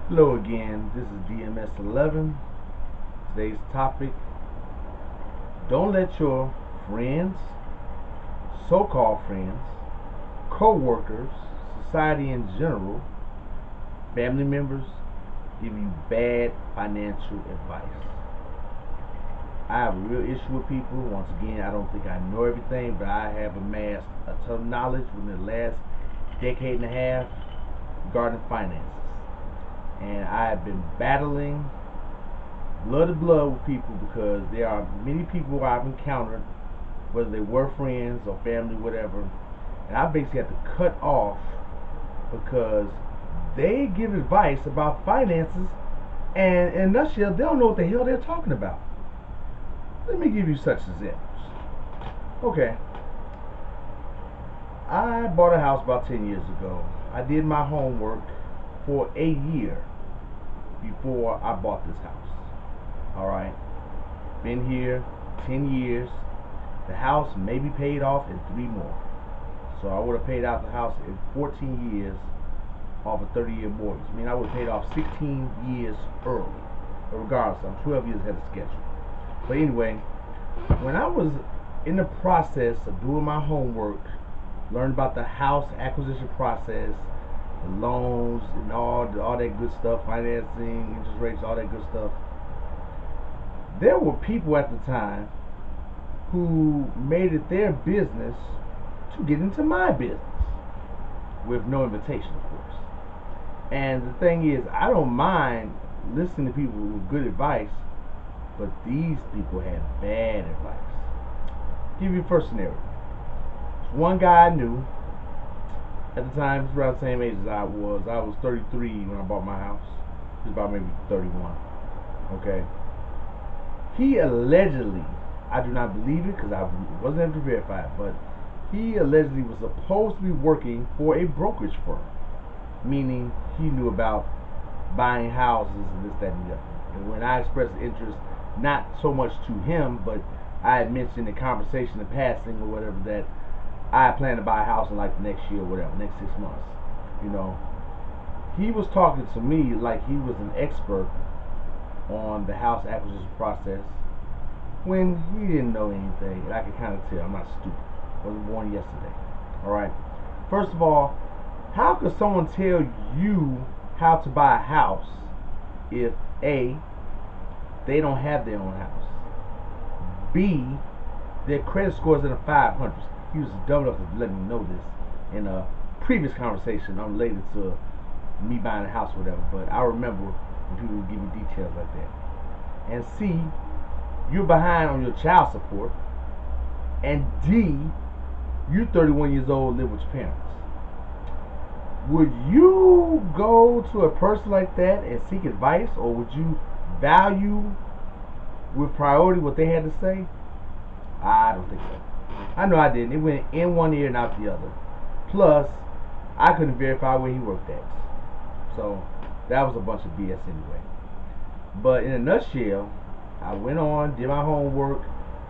Hello again, this is DMS11. Today's topic: don't let your friends, so-called friends, co-workers, society in general, family members give you bad financial advice. I have a real issue with people. Once again, I don't think I know everything, but I have amassed a ton of knowledge within the last decade and a half regarding finances. And I have been battling blood to blood with people because there are many people I've encountered, whether they were friends or family, whatever, and I basically have to cut off because they give advice about finances, and in a nutshell, they don't know what the hell they're talking about. Let me give you such examples. Okay, I bought a house about 10 years ago. I did my homework for a year before I bought this house. Alright, been here 10 years. The house may be paid off in 3 more. So I would have paid out the house in 14 years off a 30-year mortgage. I mean, I would have paid off 16 years early. But regardless, I'm 12 years ahead of schedule. But anyway, when I was in the process of doing my homework, learned about the house acquisition process, the loans and all that good stuff, financing, interest rates, all that good stuff, there were people at the time who made it their business to get into my business with no invitation, of course. And the thing is, I don't mind listening to people with good advice, but these people had bad advice. I'll give you the first scenario. There's one guy I knew at the time. He was around the same age as I was. I was 33 when I bought my house. He was about maybe 31. Okay. He allegedly, I do not believe it because I wasn't able to verify it, but he allegedly was supposed to be working for a brokerage firm, meaning he knew about buying houses and this, that, and the other. And when I expressed interest, not so much to him, but I had mentioned in conversation in passing or whatever that I plan to buy a house in like the next year or whatever, next 6 months. You know, he was talking to me like he was an expert on the house acquisition process when he didn't know anything. And I could kind of tell I'm not stupid. I wasn't born yesterday. Alright. First of all, how could someone tell you how to buy a house if A, they don't have their own house, B, their credit score is in the 500s? He was dumb enough to let me know this in a previous conversation unrelated to me buying a house or whatever, but I remember when people would give me details like that. And C, you're behind on your child support, and D, you're 31 years old, live with your parents. Would you go to a person like that and seek advice, or would you value with priority what they had to say? I don't think so. I know I didn't. It went in one ear and out the other. Plus, I couldn't verify where he worked at. So, that was a bunch of BS anyway. But in a nutshell, I went on, did my homework,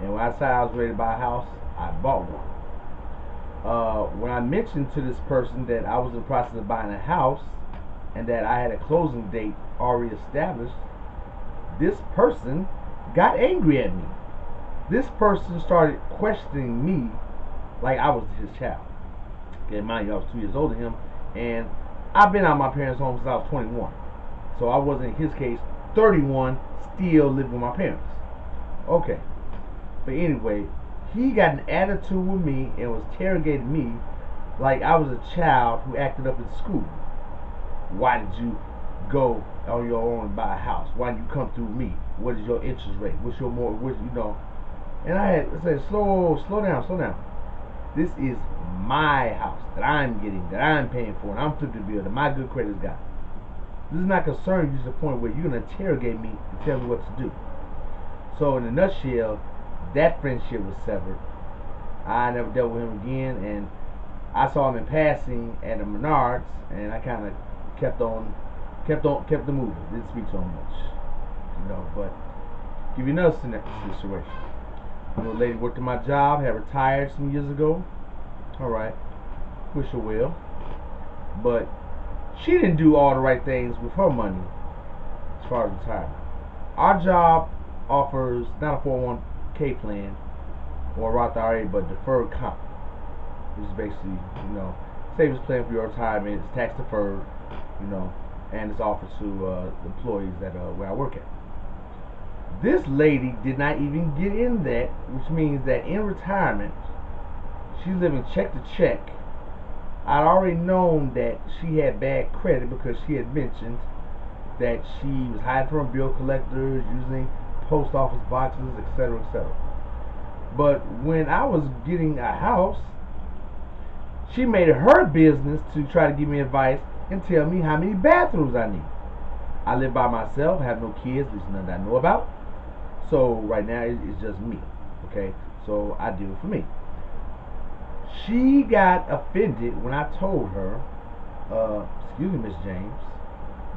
and when I decided I was ready to buy a house, I bought one. When I mentioned to this person that I was in the process of buying a house and that I had a closing date already established, this person got angry at me. This person started questioning me like I was his child. Okay, mind you, I was 2 years older than him, and I've been out of my parents' home since I was 21. So I was, in his case, 31, still living with my parents. Okay. But anyway, he got an attitude with me and was interrogating me like I was a child who acted up in school. Why did you go on your own and buy a house? Why did you come through me? What is your interest rate? What's your more, And I had said, slow down. This is my house that I'm getting, that I'm paying for, and I'm flipping the bill that my good credit's got. This is not concerning you to the point where you're going to interrogate me and tell me what to do. So in a nutshell, that friendship was severed. I never dealt with him again, and I saw him in passing at the Menards, and I kind of kept the moving. Didn't speak so much, But give you another situation. A lady worked at my job, had retired some years ago. All right, wish her well, but She didn't do all the right things with her money as far as retirement. Our job offers not a 401k plan or a Roth IRA, but deferred comp, which is basically, savings plan for your retirement. It's tax deferred, and it's offered to employees that where I work at. This lady did not even get in that, which means that in retirement, she's living check to check. I'd already known that she had bad credit because she had mentioned that she was hiding from bill collectors, using post office boxes, etc., etc. But when I was getting a house, she made it her business to try to give me advice and tell me how many bathrooms I need. I live by myself, have no kids, at least none that I know about. So right now it's just me, okay? So I do it for me. She got offended when I told her, excuse me, Miss James,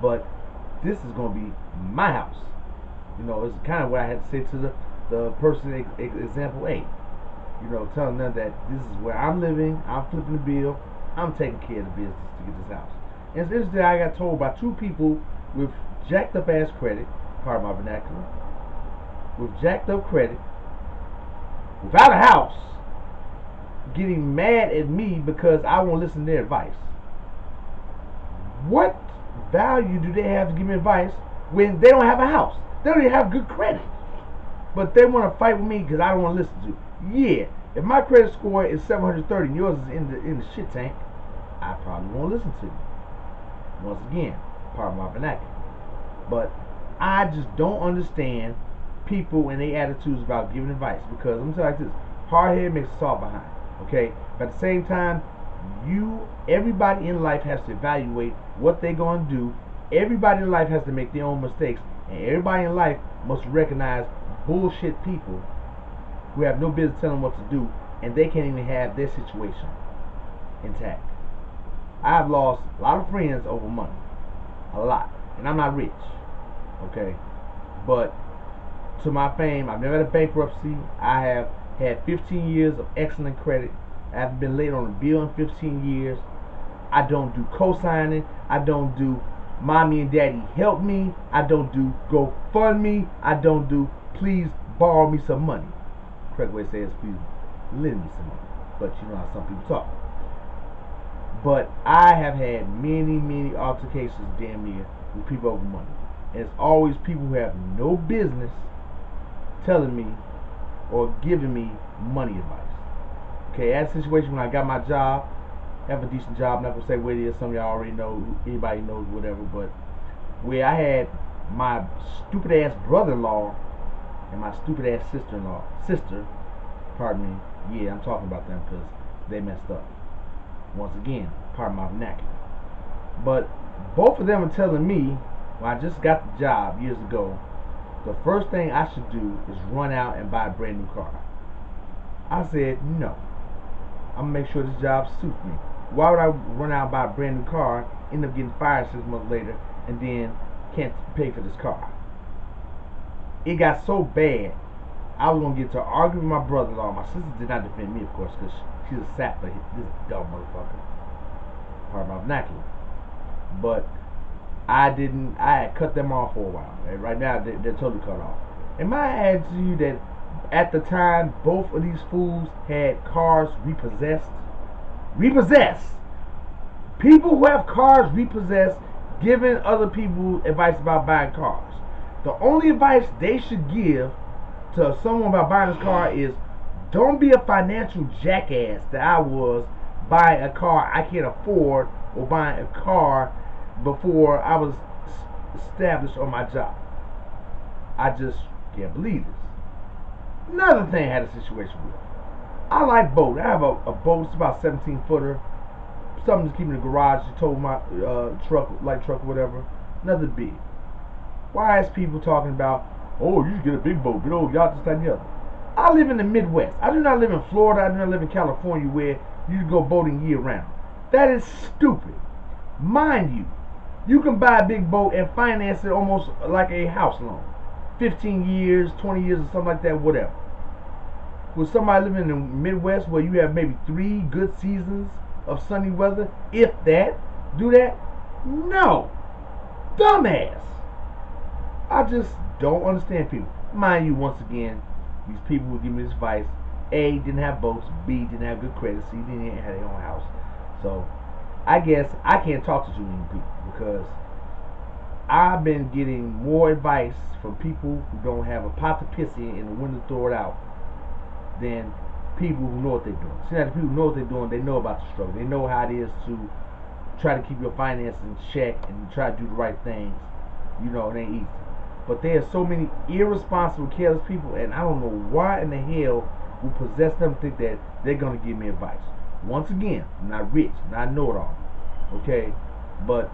but this is going to be my house. It's kind of what I had to say to the person, example A. Telling them that this is where I'm living, I'm flipping the bill, I'm taking care of the business to get this house. And this day I got told by two people with jacked up ass credit, pardon my vernacular, with jacked up credit, without a house, getting mad at me because I won't listen to their advice. What value do they have to give me advice when they don't have a house? They don't even have good credit. But they want to fight with me because I don't want to listen to you. Yeah, if my credit score is 730 and yours is in the shit tank, I probably won't listen to you. Once again, pardon my vernacular. But I just don't understand people and their attitudes about giving advice, because I'm telling you like this, hard head makes a soft behind. Okay? But at the same time, everybody in life has to evaluate what they're going to do. Everybody in life has to make their own mistakes, and everybody in life must recognize bullshit people who have no business telling them what to do, and they can't even have their situation intact. I've lost a lot of friends over money, a lot, and I'm not rich, okay? But to my fame, I've never had a bankruptcy. I have had 15 years of excellent credit. I haven't been late on a bill in 15 years. I don't do co-signing. I don't do mommy and daddy help me. I don't do GoFundMe. I don't do please borrow me some money. Correct way to say is please lend me some money. But you know how some people talk. But I have had many altercations damn near with people over money. And it's always people who have no business telling me or giving me money advice. Okay, that's the situation when I got my job. I have a decent job. I'm not going to say where it is. Some of y'all already know. Anybody knows, whatever. But where I had my stupid ass brother-in-law and my stupid ass sister, pardon me. Yeah, I'm talking about them because they messed up. Once again, pardon my vernacular. But both of them are telling me, when I just got the job years ago, the first thing I should do is run out and buy a brand new car. I said, no. I'm going to make sure this job suits me. Why would I run out and buy a brand new car, end up getting fired 6 months later, and then can't pay for this car? It got so bad, I was going to get to argue with my brother-in-law. My sister did not defend me, of course, because she's a sap for this dumb motherfucker. Pardon my vernacular. But I had cut them off for a while. And right now, they're totally cut off. Am I adding to you that at the time, both of these fools had cars repossessed? Repossessed! People who have cars repossessed giving other people advice about buying cars. The only advice they should give to someone about buying this car is, don't be a financial jackass that I was, buying a car I can't afford, or buying a car before I was established on my job. I just can't believe this. Another thing I had a situation with. I like boat. I have a boat. It's about 17-footer. Something to keep in the garage. You told my light truck or whatever. Nothing big. Why is people talking about, oh, you should get a big boat, get old yacht, this, that, and the other? I live in the Midwest. I do not live in Florida. I do not live in California where you can go boating year round. That is stupid. Mind you, you can buy a big boat and finance it almost like a house loan. 15 years, 20 years, or something like that, whatever. With somebody living in the Midwest where you have maybe 3 good seasons of sunny weather, if that, do that. No. Dumbass. I just don't understand people. Mind you, once again, these people who give me this advice, A, didn't have boats, B, didn't have good credit, C, didn't even have their own house. So, I guess I can't talk to too many people because I've been getting more advice from people who don't have a pot to piss in and a window to throw it out than people who know what they're doing. See, now the people who know what they're doing, they know about the struggle. They know how it is to try to keep your finances in check and try to do the right things. You know, it ain't easy. But there are so many irresponsible, careless people, and I don't know why in the hell will possess them to think that they're going to give me advice. Once again, I'm not rich, not know-it-all, okay? But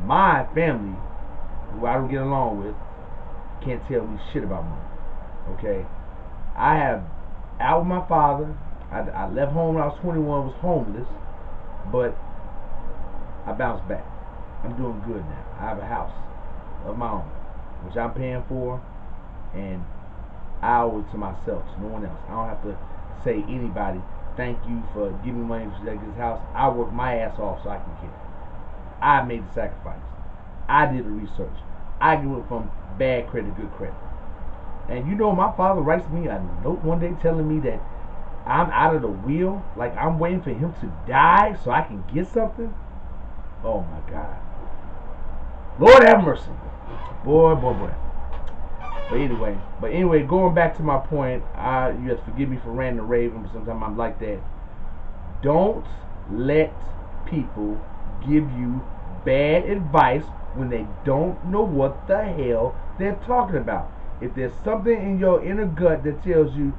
my family, who I don't get along with, can't tell me shit about money, okay? I have out with my father. I left home when I was 21, was homeless, but I bounced back. I'm doing good now. I have a house of my own, which I'm paying for, and I owe it to myself, to no one else. I don't have to say anybody, thank you for giving me money to get this house. I worked my ass off so I can get it. I made the sacrifice. I did the research. I went from bad credit to good credit. And you know, my father writes me a note one day telling me that I'm out of the wheel, like I'm waiting for him to die so I can get something. Oh my God. Lord have mercy. Boy. But anyway, going back to my point, you have to forgive me for ranting and raving, but sometimes I'm like that. Don't let people give you bad advice when they don't know what the hell they're talking about. If there's something in your inner gut that tells you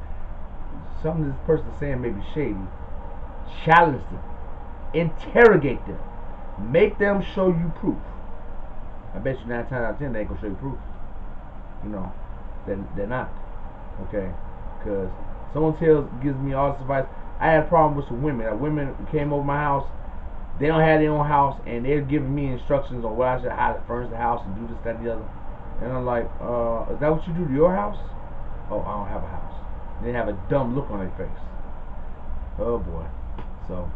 something this person is saying may be shady, challenge them, interrogate them, make them show you proof. I bet you 9 times out of 10 they ain't gonna show you proof. You know, they're not. Okay, because someone gives me all this advice. I had a problem with some women. Women came over my house. They don't have their own house, and they're giving me instructions on what I should, how to furnish the house and do this, that, and the other. And I'm like, is that what you do to your house? Oh, I don't have a house. They have a dumb look on their face. Oh boy. So,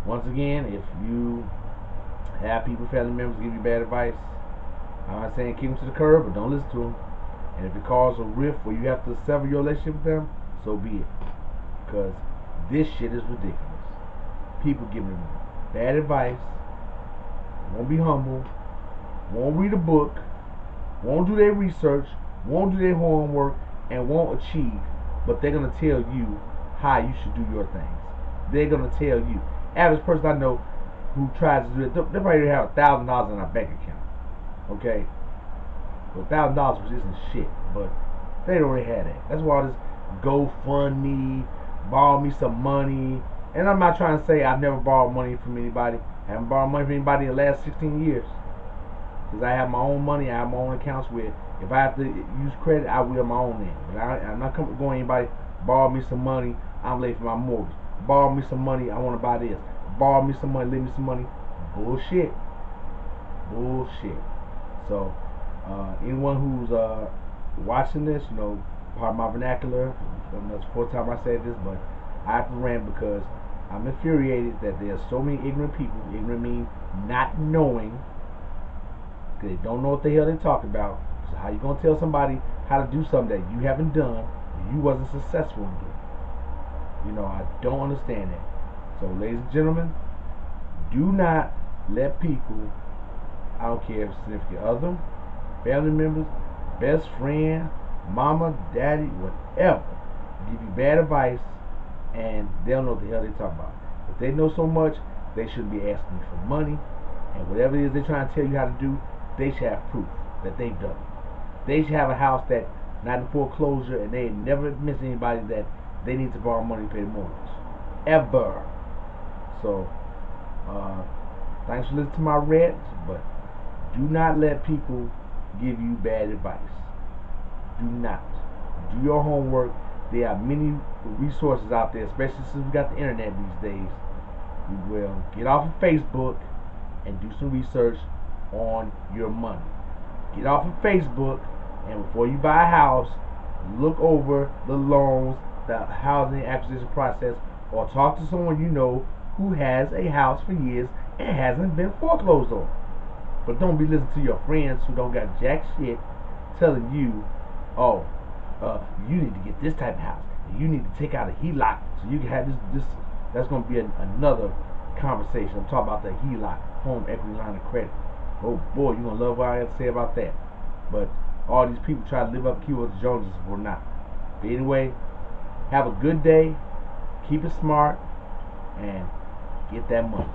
once again, if you have people, family members give you bad advice, I'm not saying keep them to the curb, but don't listen to them. And if it causes a rift where you have to sever your relationship with them, so be it. Because this shit is ridiculous. People giving bad advice, won't be humble, won't read a book, won't do their research, won't do their homework, and won't achieve. But they're going to tell you how you should do your things. They're going to tell you. Average person I know who tries to do it, they probably have $1,000 in our bank account. Okay? Well, $1,000 isn't shit, but they don't already have that. That's why all this GoFundMe, borrow me some money. And I'm not trying to say I've never borrowed money from anybody. I haven't borrowed money from anybody in the last 16 years. Because I have my own money, I have my own accounts where if I have to use credit, I will my own end. But I'm not going to anybody, borrow me some money, I'm late for my mortgage. Borrow me some money, I want to buy this. Borrow me some money, lend me some money. Bullshit. So, anyone who's watching this, you know, part of my vernacular, that's the 4th time I said this, but I have to rant because I'm infuriated that there are so many ignorant people. Ignorant means not knowing. They don't know what the hell they're talking about. So how you gonna tell somebody how to do something that you haven't done, or you wasn't successful in doing? You know, I don't understand that. So, ladies and gentlemen, do not let people, I don't care if it's significant other, family members, best friend, mama, daddy, whatever, give you bad advice, and they don't know what the hell they're talking about. If they know so much, they shouldn't be asking you for money, and whatever it is they're trying to tell you how to do, they should have proof that they've done it. They should have a house that not in foreclosure, and they never miss anybody that they need to borrow money to pay the mortgage. Ever. So, thanks for listening to my rants, but do not let people give you bad advice. Do not. Do your homework. There are many resources out there, especially since we got the internet these days. You will get off of Facebook and do some research on your money. Get off of Facebook, and before you buy a house, look over the loans, the housing acquisition process, or talk to someone you know who has a house for years It hasn't been foreclosed on. But don't be listening to your friends who don't got jack shit telling you, oh, you need to get this type of house. You need to take out a HELOC so you can have this. That's going to be another conversation. I'm talking about the HELOC, home equity line of credit. Oh boy, you're going to love what I have to say about that. But all these people try to live up to Keyword Joneses will not. But anyway, have a good day. Keep it smart and get that money.